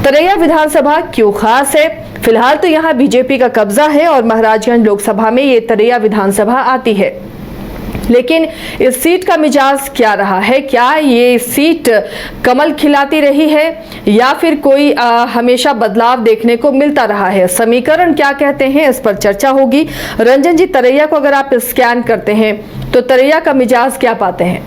तरैया विधानसभा क्यों खास है? फिलहाल तो यहाँ बीजेपी का कब्जा है और महाराजगंज लोकसभा में ये तरैया विधानसभा आती है, लेकिन इस सीट का मिजाज क्या रहा है? क्या ये सीट कमल खिलाती रही है या फिर कोई हमेशा बदलाव देखने को मिलता रहा है? समीकरण क्या कहते हैं, इस पर चर्चा होगी। रंजन जी, तरैया को अगर आप स्कैन करते हैं तो तरैया का मिजाज क्या पाते हैं?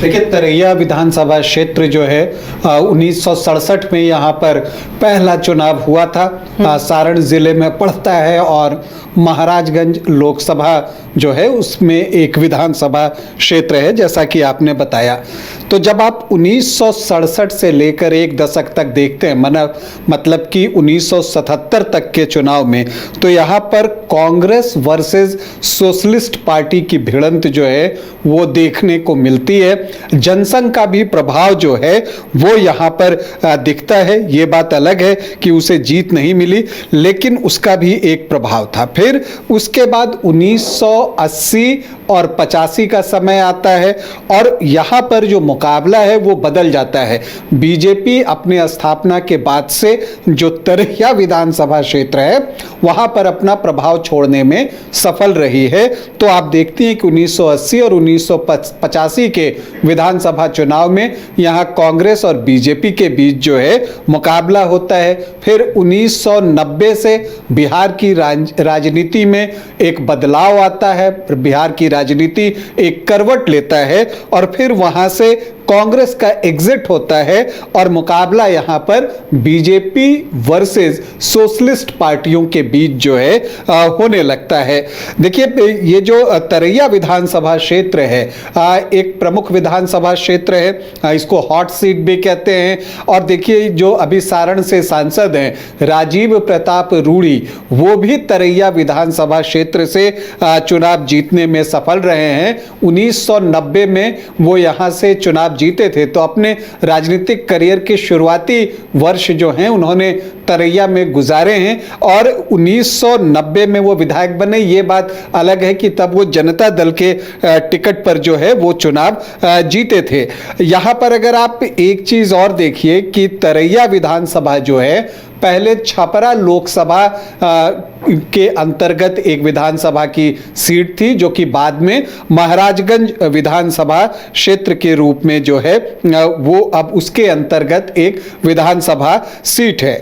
देखिए, तरैया विधानसभा क्षेत्र जो है 1967 में यहाँ पर पहला चुनाव हुआ था। सारण जिले में पड़ता है और महाराजगंज लोकसभा जो है उसमें एक विधानसभा क्षेत्र है, जैसा कि आपने बताया। तो जब आप 1967 से लेकर एक दशक तक देखते हैं, मतलब कि 1977 तक के चुनाव में, तो यहाँ पर कांग्रेस वर्सेस सोशलिस्ट पार्टी की भिड़ंत जो है वो देखने को मिलती है। जनसंघ का भी प्रभाव जो है वो यहाँ पर दिखता है। ये बात अलग है कि उसे जीत नहीं मिली, लेकिन उसका भी एक प्रभाव था। फिर उसके बाद 1980 और 85 का समय आता है और यहाँ पर जो मुकाबला है वो बदल जाता है। बीजेपी अपने स्थापना के बाद से जो तरैया विधानसभा क्षेत्र है वहाँ पर अपना प्रभाव छोड़ने में सफल रही है। तो आप देखती हैं कि 1980 और 1985 के विधानसभा चुनाव में यहाँ कांग्रेस और बीजेपी के बीच जो है मुकाबला होता है। फिर 1990 से बिहार की राजनीति में एक बदलाव आता है, बिहार की राजनीति एक करवट लेता है और फिर वहां से कांग्रेस का एग्जिट होता है और मुकाबला यहां पर बीजेपी वर्सेस सोशलिस्ट पार्टियों के बीच जो है होने लगता है। देखिए, ये जो तरैया विधानसभा क्षेत्र है एक प्रमुख विधानसभा क्षेत्र है, इसको हॉट सीट भी कहते हैं। और देखिए, जो अभी सारण से सांसद हैं राजीव प्रताप रूड़ी, वो भी तरैया विधानसभा क्षेत्र से चुनाव जीतने में सफल रहे हैं। 1990 में वो यहां से चुनाव जीते थे, तो अपने राजनीतिक करियर के शुरुआती वर्ष जो हैं उन्होंने तरैया में गुजारे हैं और 1990 में वो विधायक बने। ये बात अलग है कि तब वो जनता दल के टिकट पर जो है वो चुनाव जीते थे। यहां पर अगर आप एक चीज और देखिए कि तरैया विधानसभा जो है पहले छपरा लोकसभा के अंतर्गत एक विधानसभा की सीट थी, जो कि बाद में महाराजगंज विधानसभा क्षेत्र के रूप में जो है वो अब उसके अंतर्गत एक विधानसभा सीट है।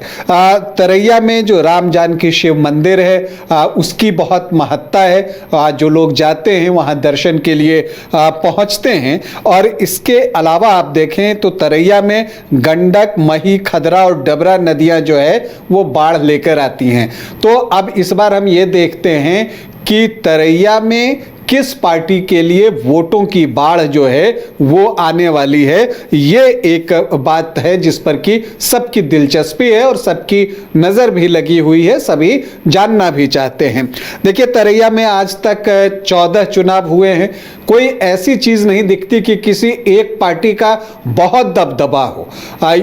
तरैया में जो राम जानकी शिव मंदिर है उसकी बहुत महत्ता है। जो लोग जाते हैं वहां दर्शन के लिए पहुंचते हैं। और इसके अलावा आप देखें तो तरैया में गंडक, मही, खदरा और डबरा नदियां जो है वो बाढ़ लेकर आती हैं। तो अब इस बार हम ये देखते हैं कि तरैया में किस पार्टी के लिए वोटों की बाढ़ जो है वो आने वाली है। ये एक बात है जिस पर कि सबकी दिलचस्पी है और सबकी नज़र भी लगी हुई है, सभी जानना भी चाहते हैं। देखिए, तरैया में आज तक 14 चुनाव हुए हैं। कोई ऐसी चीज़ नहीं दिखती कि किसी एक पार्टी का बहुत दबदबा हो।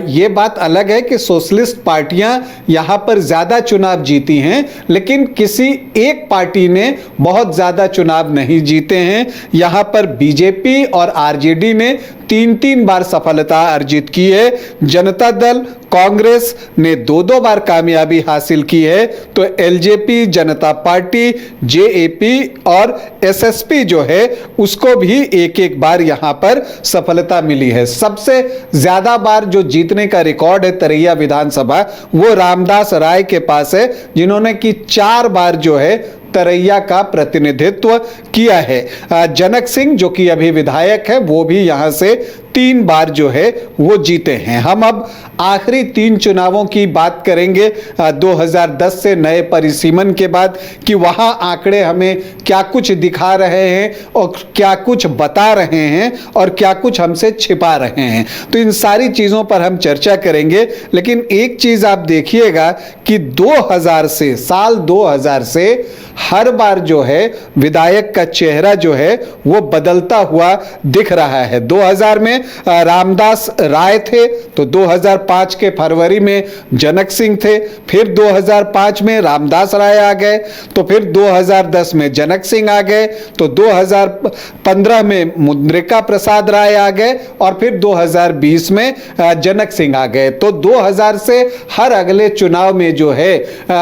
ये बात अलग है कि सोशलिस्ट पार्टियां यहाँ पर ज़्यादा चुनाव जीती हैं, लेकिन किसी एक पार्टी ने बहुत ज़्यादा चुनाव नहीं जीते हैं। यहां पर बीजेपी और आरजेडी ने 3-3 बार सफलता अर्जित की है। जनता दल, कांग्रेस ने 2-2 बार कामयाबी हासिल की है। तो एलजेपी, जनता पार्टी, जेएपी और एसएसपी जो है उसको भी एक-एक बार यहां पर सफलता मिली है। सबसे ज्यादा बार जो जीतने का रिकॉर्ड है तरैया विधानसभा वो रामदास राय के पास है, जिन्होंने कि 4 बार जो है तरैया का प्रतिनिधित्व किया है। जनक सिंह जो कि अभी विधायक है वो भी यहां से 3 बार जो है वो जीते हैं। हम अब आखिरी 3 चुनावों की बात करेंगे 2010 से नए परिसीमन के बाद, कि वहां आंकड़े हमें क्या कुछ दिखा रहे हैं और क्या कुछ बता रहे हैं और क्या कुछ हमसे छिपा रहे हैं। तो इन सारी चीज़ों पर हम चर्चा करेंगे। लेकिन एक चीज़ आप देखिएगा कि 2000 से, साल 2000 से हर बार जो है विधायक का चेहरा जो है वो बदलता हुआ दिख रहा है। 2000 में रामदास राय थे, तो 2005 के फरवरी में जनक सिंह थे, फिर 2005 में रामदास राय आ गए, तो फिर 2010 में जनक सिंह आ गए, तो 2015 में मुद्रिका प्रसाद राय आ गए और फिर 2020 में जनक सिंह आ गए। तो 2000 से हर अगले चुनाव में जो है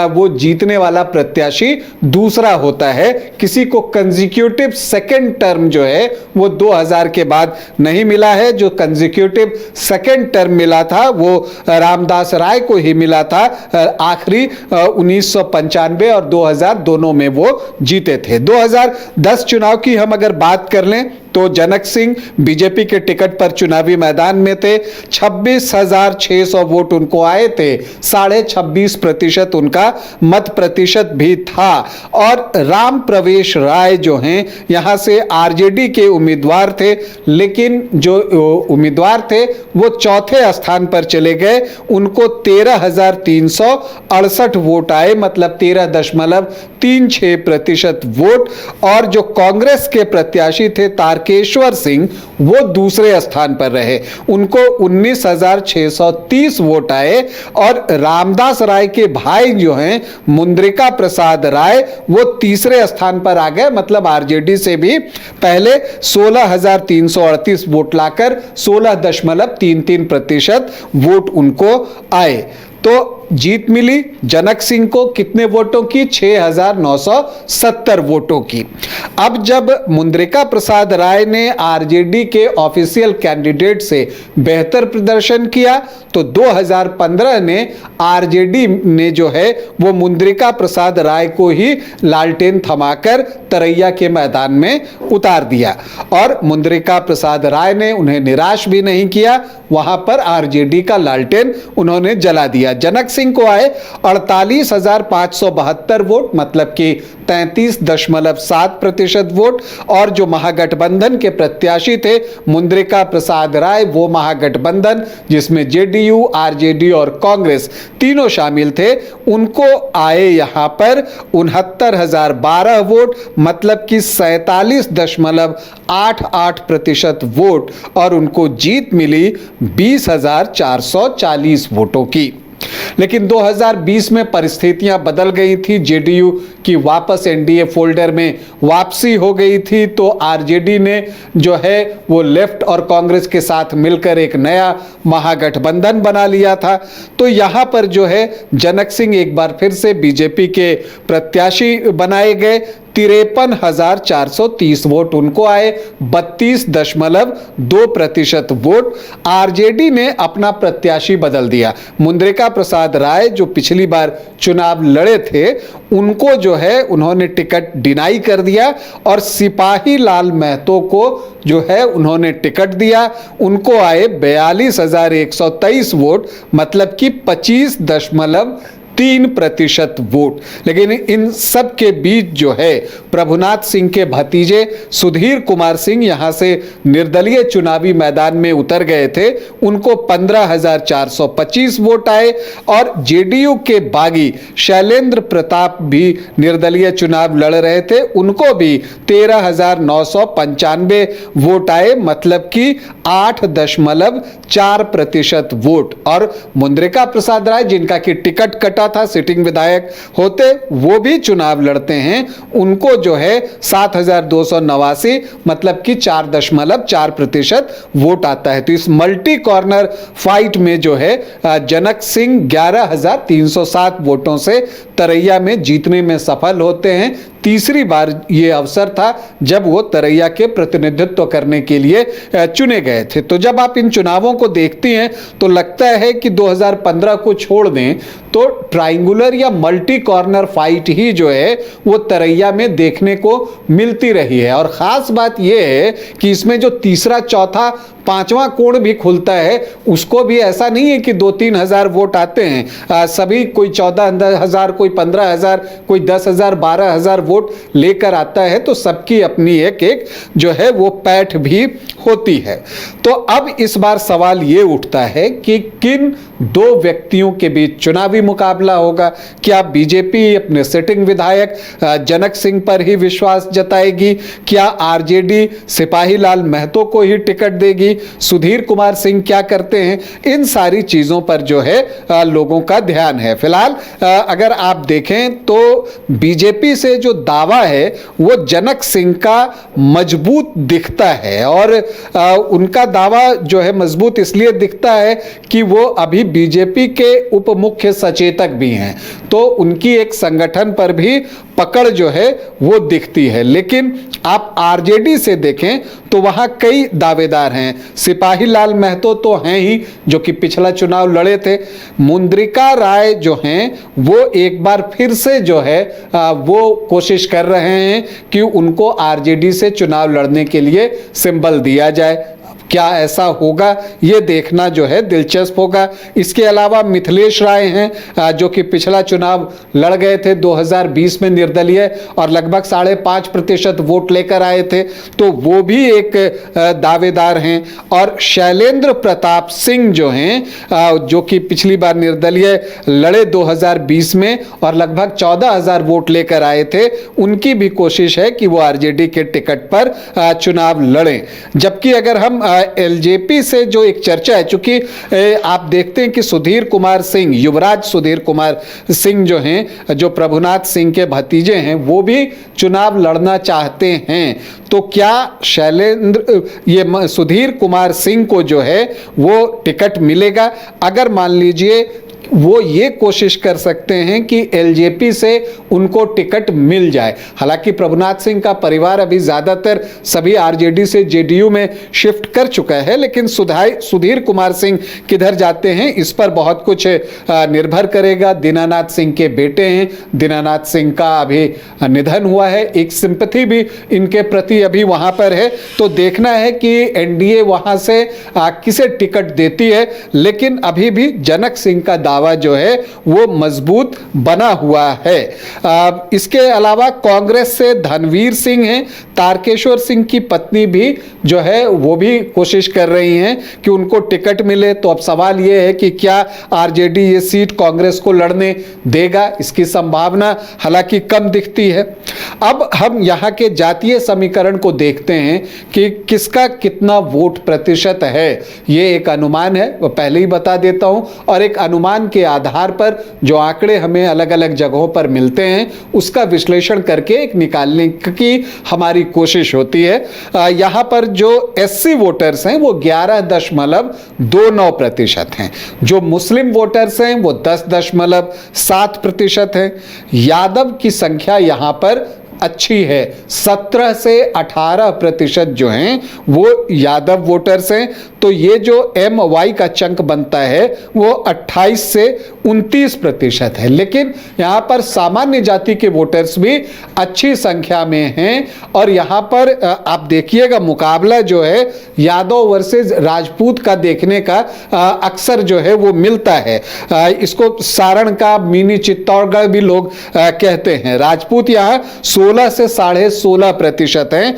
वो जीतने वाला प्रत्याशी दूसरा होता है। किसी को कंसेक्यूटिव सेकंड टर्म जो है वो 2000 के बाद नहीं मिला है। जो कंसेक्यूटिव सेकंड टर्म मिला था वो रामदास राय को ही मिला था, आखिरी 1995 और 2000 दोनों में वो जीते थे। 2010 चुनाव की हम अगर बात कर लें तो जनक सिंह बीजेपी के टिकट पर चुनावी मैदान में थे। 26,600 वोट उनको आए थे, 26.5% उनका मत प्रतिशत भी था। और राम प्रवेश राय जो हैं यहां से आरजेडी के उम्मीदवार थे, लेकिन जो उम्मीदवार थे वो चौथे स्थान पर चले गए। उनको 13,368 वोट आए, मतलब 13.36% वोट। और जो कांग्रेस के प्रत्याशी थे तारकेश्वर सिंह, वो दूसरे स्थान पर रहे, उनको 19,630 वोट आए। और रामदास राय के भाई जो हैं मुद्रिका प्रसाद राय, वो तीसरे स्थान पर आ गए, मतलब आरजेडी से भी पहले 16,338 वोट लाकर 16.33% वोट उनको आए। तो जीत मिली जनक सिंह को कितने वोटों की? 6,970 वोटों की। अब जब मुद्रिका प्रसाद राय ने आरजेडी के ऑफिशियल कैंडिडेट से बेहतर प्रदर्शन किया तो 2015 ने आरजेडी ने जो है वो मुद्रिका प्रसाद राय को ही लालटेन थमाकर तरैया के मैदान में उतार दिया। और मुद्रिका प्रसाद राय ने उन्हें निराश भी नहीं किया, वहां पर आरजेडी का लालटेन उन्होंने जला दिया। जनक सिंह को आए 48,572 वोट, मतलब कि 33.7% वोट। और जो महागठबंधन के प्रत्याशी थे मुद्रिका प्रसाद राय, वो महागठबंधन जिसमें जेडीयू, आरजेडी और कांग्रेस तीनों शामिल थे, उनको आए यहां पर 69,012 वोट, मतलब कि 47.88% वोट। और उनको जीत मिली 20,440 वोटों की। लेकिन 2020 में परिस्थितियां बदल गई थी, जेडीयू की वापस एनडीए फोल्डर में वापसी हो गई थी, तो आरजेडी ने जो है वो लेफ्ट और कांग्रेस के साथ मिलकर एक नया महागठबंधन बना लिया था। तो यहां पर जो है जनक सिंह एक बार फिर से बीजेपी के प्रत्याशी बनाए गए। 53,430 वोट उनको आए, 32.2% वोट। आरजेडी ने अपना प्रत्याशी बदल दिया। मुद्रिका प्रसाद राय जो पिछली बार चुनाव लड़े थे, उनको जो है उन्होंने टिकट डिनाई कर दिया और सिपाही लाल महतो को जो है उन्होंने टिकट दिया। उनको आए 42,123 वोट, मतलब कि 25.3% वोट। लेकिन इन सब के बीच जो है प्रभुनाथ सिंह के भतीजे सुधीर कुमार सिंह यहां से निर्दलीय चुनावी मैदान में उतर गए थे, उनको 15,425 वोट आए। और जेडीयू के बागी शैलेंद्र प्रताप भी निर्दलीय चुनाव लड़ रहे थे, उनको भी 13,995 वोट आए, मतलब कि 8.4% वोट। और मुद्रिका प्रसाद राय जिनका कि टिकट कटा था, सिटिंग विधायक होते, वो भी चुनाव लड़ते हैं, उनको जो है 7,289, मतलब कि 4.4% वोट आता है। तो इस मल्टी कॉर्नर फाइट में जो है जनक सिंह 11,307 वोटों से तरैया में जीतने में सफल होते हैं। तीसरी बार ये अवसर था जब वो तरैया के प्रतिनिधित्व करने के लिए चुने गए थे। तो जब आप इन चुनावों को देखती हैं तो लगता है कि 2015 को छोड़ दें तो ट्रायंगुलर या मल्टी कॉर्नर फाइट ही जो है वो तरैया में देखने को मिलती रही है। और ख़ास बात ये है कि इसमें जो तीसरा, चौथा, पांचवा कोण भी खुलता है, उसको भी ऐसा नहीं है कि 2-3 हज़ार वोट आते हैं, सभी कोई 14,000, कोई 15,000, कोई 10,000, 12,000 वोट लेकर आता है तो सबकी अपनी एक एक जो है वो पैठ भी होती है। तो अब इस बार सवाल ये उठता है कि किन दो व्यक्तियों के बीच चुनावी मुकाबला होगा। क्या बीजेपी अपने सिटिंग विधायक जनक सिंह पर ही विश्वास जताएगी? क्या आरजेडी सिपाही लाल महतो को ही टिकट देगी? सुधीर कुमार सिंह क्या करते हैं? इन सारी चीजों पर जो है लोगों का ध्यान है। फिलहाल अगर आप देखें तो बीजेपी से जो दावा है वो जनक सिंह का मजबूत दिखता है और उनका दावा जो है मजबूत इसलिए दिखता है कि वो अभी बीजेपी के उप मुख्य सचेतक भी हैं, तो उनकी एक संगठन पर भी पकड़ जो है वो दिखती है। लेकिन आप आरजेडी से देखें तो वहां कई दावेदार हैं। सिपाही लाल महतो तो हैं ही, जो कि पिछला चुनाव लड़े थे। मुंद्रिका राय जो हैं वो एक बार फिर से जो है वो कोशिश कर रहे हैं कि उनको आरजेडी से चुनाव लड़ने के लिए सिंबल दिया जाए। क्या ऐसा होगा ये देखना जो है दिलचस्प होगा। इसके अलावा मिथिलेश राय हैं जो कि पिछला चुनाव लड़ गए थे 2020 में निर्दलीय और लगभग 5.5% वोट लेकर आए थे, तो वो भी एक दावेदार हैं। और शैलेंद्र प्रताप सिंह जो हैं जो कि पिछली बार निर्दलीय लड़े 2020 में और लगभग 14,000 वोट लेकर आए थे, उनकी भी कोशिश है कि वो आरजेडी के टिकट पर चुनाव लड़ें। जबकि अगर हम एलजेपी से जो एक चर्चा है, चूंकि आप देखते हैं कि सुधीर कुमार सिंह, युवराज सुधीर कुमार सिंह जो हैं, जो प्रभुनाथ सिंह के भतीजे हैं, वो भी चुनाव लड़ना चाहते हैं। तो क्या ये सुधीर कुमार सिंह को जो है वो टिकट मिलेगा? अगर मान लीजिए वो ये कोशिश कर सकते हैं कि एलजेपी से उनको टिकट मिल जाए। हालांकि प्रभुनाथ सिंह का परिवार अभी ज़्यादातर सभी आरजेडी से जेडीयू में शिफ्ट कर चुका है, लेकिन सुधीर कुमार सिंह किधर जाते हैं इस पर बहुत कुछ निर्भर करेगा। दीनानाथ सिंह के बेटे हैं, दीनानाथ सिंह का अभी निधन हुआ है, एक सिंपैथी भी इनके प्रति अभी वहाँ पर है। तो देखना है कि एनडीए वहाँ से किसे टिकट देती है, लेकिन अभी भी जनक सिंह का दावा जो है वो मजबूत बना हुआ है। इसके अलावा कांग्रेस से धनवीर सिंह हैं, तारकेश्वर सिंह की पत्नी भी जो है वो भी कोशिश कर रही हैं कि उनको टिकट मिले। तो अब सवाल ये है कि क्या आरजेडी ये सीट कांग्रेस को लड़ने देगा? इसकी संभावना हालांकि कम दिखती है। अब हम यहाँ के जातीय समीकरण को देखते हैं कि किसका कितना वोट प्रतिशत है। ये एक अनुमान है, वो पहले ही बता देता हूं, और एक अनुमान के आधार पर जो आंकड़े हमें अलग अलग जगहों पर मिलते हैं उसका विश्लेषण करके एक निकालने की हमारी कोशिश होती है। यहां पर जो एससी वोटर्स हैं वो 11.29% हैं। जो मुस्लिम वोटर्स हैं वो 10.7% हैं। यादव की संख्या यहां पर अच्छी है, 17 से 18% जो हैं वो यादव वोटर्स हैं। तो ये जो MY का चंक बनता है वो 28 से 29% है। लेकिन यहाँ पर सामान्य जाति के वोटर्स भी अच्छी संख्या में हैं और यहाँ पर आप देखिएगा मुकाबला जो है यादव वर्सेस राजपूत का देखने का अक्सर जो है वो मिलता है। इसको सारण का मिनी चित्तौड़गढ़ भी लोग कहते हैं। राजपूत यहाँ 16 से 16.5% हैं,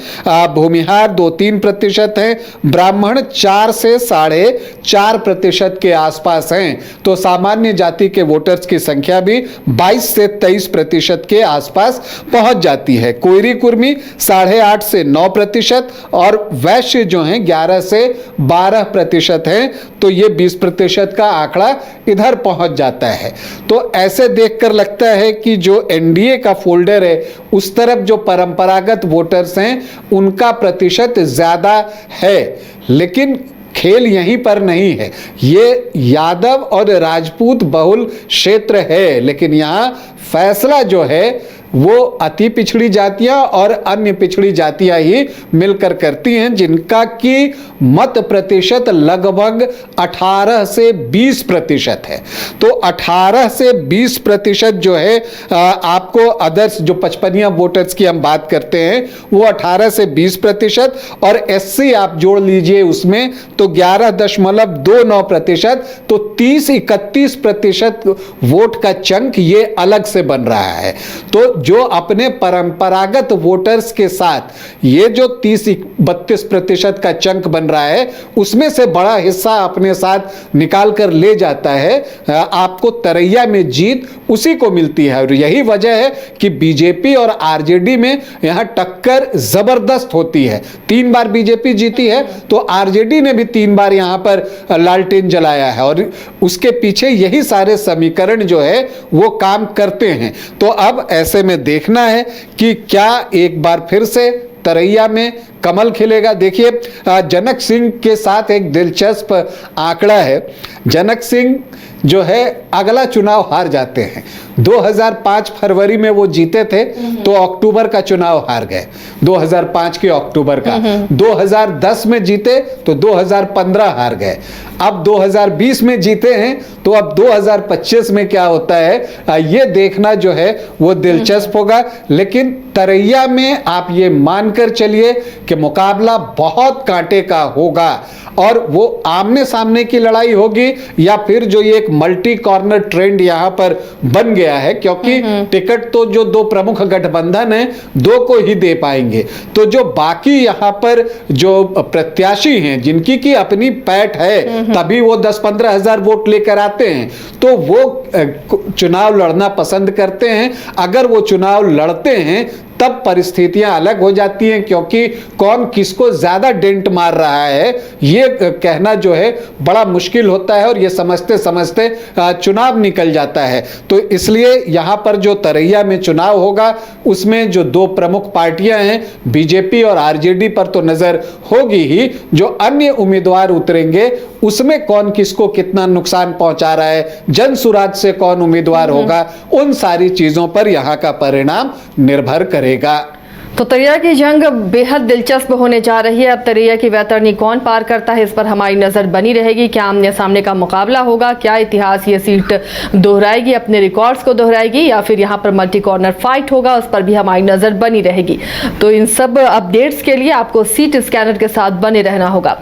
भूमिहार 2-3% हैं, ब्राह्मण 4 से 4.5% के आसपास हैं। तो सामान्य जाति के वोटर्स की संख्या भी 22 से 23% के आसपास पहुंच जाती है। कोयरी कुर्मी 8.5 से 9% और वैश्य जो हैं 11 से 12% हैं। तो ये 20% का आंकड़ा इधर पहुंच जाता है। तो ऐसे देखकर लगता है कि जो एनडीए का फोल्डर है उस तरफ जो परंपरागत वोटर्स हैं उनका प्रतिशत ज्यादा है। लेकिन खेल यहीं पर नहीं है, ये यादव और राजपूत बहुल क्षेत्र है, लेकिन यहां फैसला जो है वो अति पिछड़ी जातियां और अन्य पिछड़ी जातियां ही मिलकर करती हैं, जिनका की मत प्रतिशत लगभग 18 से 20% है। तो 18 से 20% जो है आपको अदर्स जो 55 वोटर्स की हम बात करते हैं वो 18 से 20% और एससी आप जोड़ लीजिए उसमें तो 11.29%। तो 30-31% वोट का चंक ये अलग से बन रहा है। तो जो अपने परंपरागत वोटर्स के साथ ये जो 30-32% का चंक बन रहा है उसमें से बड़ा हिस्सा अपने साथ निकाल कर ले जाता है, आपको तरैया में जीत उसी को मिलती है। और यही वजह है कि बीजेपी और आरजेडी में यहां टक्कर जबरदस्त होती है। 3 बार बीजेपी जीती है तो आरजेडी ने भी 3 बार यहां पर लालटेन जलाया है, और उसके पीछे यही सारे समीकरण जो है वो काम करते हैं। तो अब ऐसे में देखना है कि क्या एक बार फिर से तरैया में कमल खिलेगा। देखिए, जनक सिंह के साथ एक दिलचस्प आंकड़ा है। जनक सिंह जो है अगला चुनाव हार जाते हैं। 2005 फरवरी में वो जीते थे तो अक्टूबर का चुनाव हार गए, 2005 के अक्टूबर का। 2010 में जीते तो 2015 हार गए। अब 2020 में जीते हैं तो अब 2025 में क्या होता है ये देखना जो है वो दिलचस्प होगा। लेकिन तरैया में आप ये मानकर चलिए कि मुकाबला बहुत कांटे का होगा, और वो आमने सामने की लड़ाई होगी या फिर जो ये एक मल्टी कॉर्नर ट्रेंड यहां पर बन गया है, क्योंकि टिकट तो जो 2 प्रमुख गठबंधन है 2 को ही दे पाएंगे। तो जो बाकी यहां पर जो प्रत्याशी हैं जिनकी की अपनी पैठ है तभी वो 10-15 हजार वोट लेकर आते हैं, तो वो चुनाव लड़ना पसंद करते हैं। अगर वो चुनाव लड़ते हैं तब परिस्थितियां अलग हो जाती हैं, क्योंकि कौन किसको ज्यादा डेंट मार रहा है ये कहना जो है बड़ा मुश्किल होता है, और ये समझते समझते चुनाव निकल जाता है। तो इसलिए यहां पर जो तरैया में चुनाव होगा उसमें जो 2 प्रमुख पार्टियां हैं बीजेपी और आरजेडी पर तो नजर होगी ही, जो अन्य उम्मीदवार उतरेंगे उसमें कौन किसको कितना नुकसान पहुंचा रहा है, जन सुराज से कौन उम्मीदवार होगा, उन सारी चीजों पर यहां का परिणाम निर्भर करेगा। तो तरैया की जंग बेहद दिलचस्प होने जा रही है। अब तरैया की वैतरणी कौन पार करता है इस पर हमारी नजर बनी रहेगी। क्या आमने सामने का मुकाबला होगा, क्या इतिहास ये सीट दोहराएगी, अपने रिकॉर्ड्स को दोहराएगी, या फिर यहाँ पर मल्टी कॉर्नर फाइट होगा, उस पर भी हमारी नजर बनी रहेगी। तो इन सब अपडेट्स के लिए आपको सीट स्कैनर के साथ बने रहना होगा।